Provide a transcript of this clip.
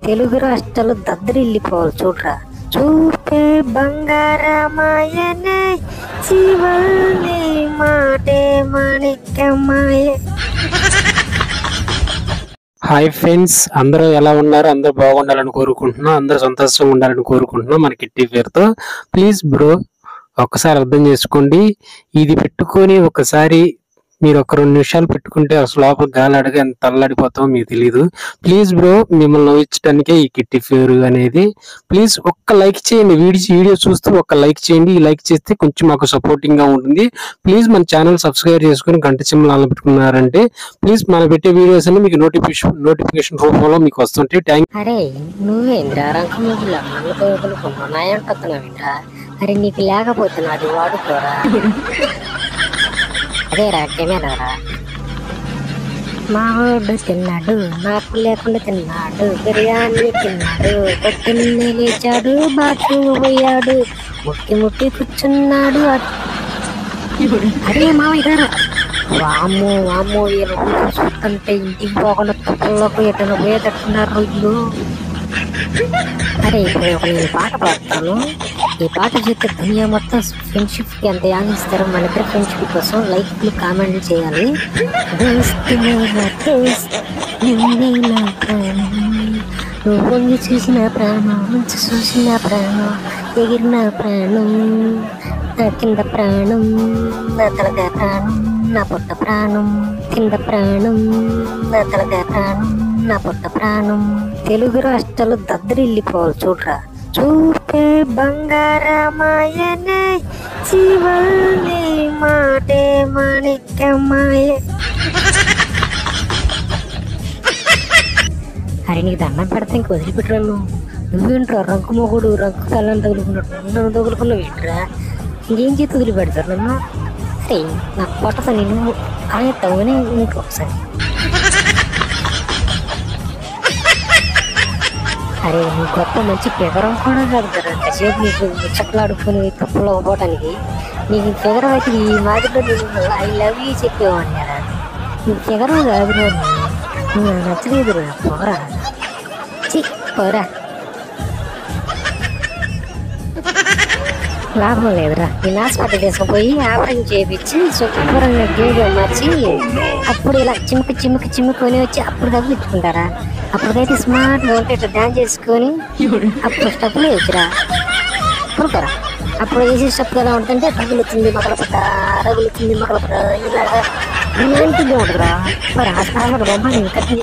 తెలుగు రాష్ట్రాలు దద్దరిల్లిపోవాలి చూడరా. చూపే బంగారమాయనే శివల్ని మాటే మాణిక్యమాయ. హాయ్ ఫ్రెండ్స్, అందరూ ఎలా ఉన్నారు? అందరూ బాగుండాలని కోరుకుంటున్నాం, అందరూ సంతోషంగా ఉండాలని కోరుకుంటున్నాం మన కిట్టి పేరుతో. ప్లీజ్ బ్రో, ఒక్కసారి అర్థం చేసుకోండి. ఇది పెట్టుకొని ఒకసారి మీరు ఒక 2 నిమిషాలు పెట్టుకుంటే అసలు లోపల గాలాడగా ఎంత తల్లాడిపోతామో మీకు తెలియదు. ప్లీజ్ బ్రో, మిమ్మల్ని నవ్వించడానికే ఈ కిట్టి పేరు అనేది. ప్లీజ్ ఒక్క లైక్ చేయండి, వీడియో చూస్తూ ఒక్క లైక్ చేయండి. ఈ లైక్ చేస్తే కొంచెం మాకు సపోర్టింగ్ గా ఉంటుంది. ప్లీజ్ మన ఛానల్ సబ్స్క్రైబ్ చేసుకుని గంట సింబల్ ఆన్ పెట్టుకున్నారంటే ప్లీజ్ మనం పెట్టే వీడియోస్ అన్ని మీకు నోటిఫికేషన్ రూపంలో మీకు వస్తుంటాయి. థ్యాంక్. అరే నువ్వేంద్రా రంగముగులా నన్ను నాయంటున్నావింట్రా. అరే నీకు లేకపోతే నాది వాడుకోరా. అదేరా కెమెరారా. మా వాడు తిన్నాడు, నాకు లేకుండా తిన్నాడు, బిర్యానీ తిన్నాడు, పొద్దున్నే లేచాడు, బాత్రూమ్ పోయాడు, ముట్టి కూర్చున్నాడు. అరే మామయ్య గారు, వామ్మో వామ్మో, చూస్తుంటే ఇంటికి పోకుండా తుప్పల్లోకి ఎటన్నా పోయేటట్టున్నారు ఇల్లు. అరే ఇప్పుడు నేను పాట పాడతాను. ఈ పాట చేస్తే దునియా మొత్తం ఫ్రెండ్షిప్ కి ఎంత యానిస్తారు. మన ఇద్దరు ఫ్రెండ్షిప్ కోసం లైక్లు కామెంట్లు చేయాలి. నువ్వు పొంగి చూసిన ప్రాణం, మంచి చూసిన ప్రాణం, ఎగిరిన ప్రాణం, నా కింద ప్రాణం, నా తలగా ప్రాణం, నా పొట్ట ప్రాణం, కింద ప్రాణం, నా తలగా ప్రాణం, నా పొట్ట ప్రాణం. తెలుగు రాష్ట్రాలు దద్దరిల్లిపోవాలి చూడరా. చూపే బంగారమాయనే శివల్ని మాటే మాణిక్యమాయ. అరే నీకు దండం పెడతా ఇంక వదిలిపెట్టరాను. నువ్వేంట్రా రంకు మొగుడు రంకు కళ్ళని తగులుకున్నట్టు నన్ను తగులుకున్నావు ఏంట్రా. ఇంకేం చేతి వదిలిపెడతారు నన్ను. అరే నాకు పొట్టత నేను ఆయత్తవని ఇంకొకసారి. అరే నీ గొప్ప మంచి ఫిగరం కూడా కాదు కదా, కాసేపు నీకు ముచ్చట్లాడుకుని తప్పులో పోవటానికి. నీకు ఫిగరం అయితే ఈ మాదిరిలో నేను ఐ లవ్ యూ చెప్పేవాడిని కదా. నీ ఫిగరం కాదు, నువ్వు నచ్చలేదురా, పోరా పోరా. లాభం లేదురా, నేను హాస్పిటల్ తీసుకుపోయి ఆపరేషన్ చేయించి శుభ్రంగా గేగా మార్చి అప్పుడు ఇలా చిమ్ముకొని వచ్చి అప్పుడు తగ్గించుకుంటారా. అప్పటికైతే స్మార్ట్గా ఉంటే ఇట్లా డాన్స్ చేసుకొని అప్పుడు స్టెప్లు వేయచ్చురా. పురుకోరా. అప్పుడు వేసే స్టెప్ ఎలా ఉంటుందంటే రగులుతుంది మొదలుపడ్డ ఇలాంటిగా ఉంటుందిరా. మరి హాస్పిటల్ బొమ్మ నేను కట్టి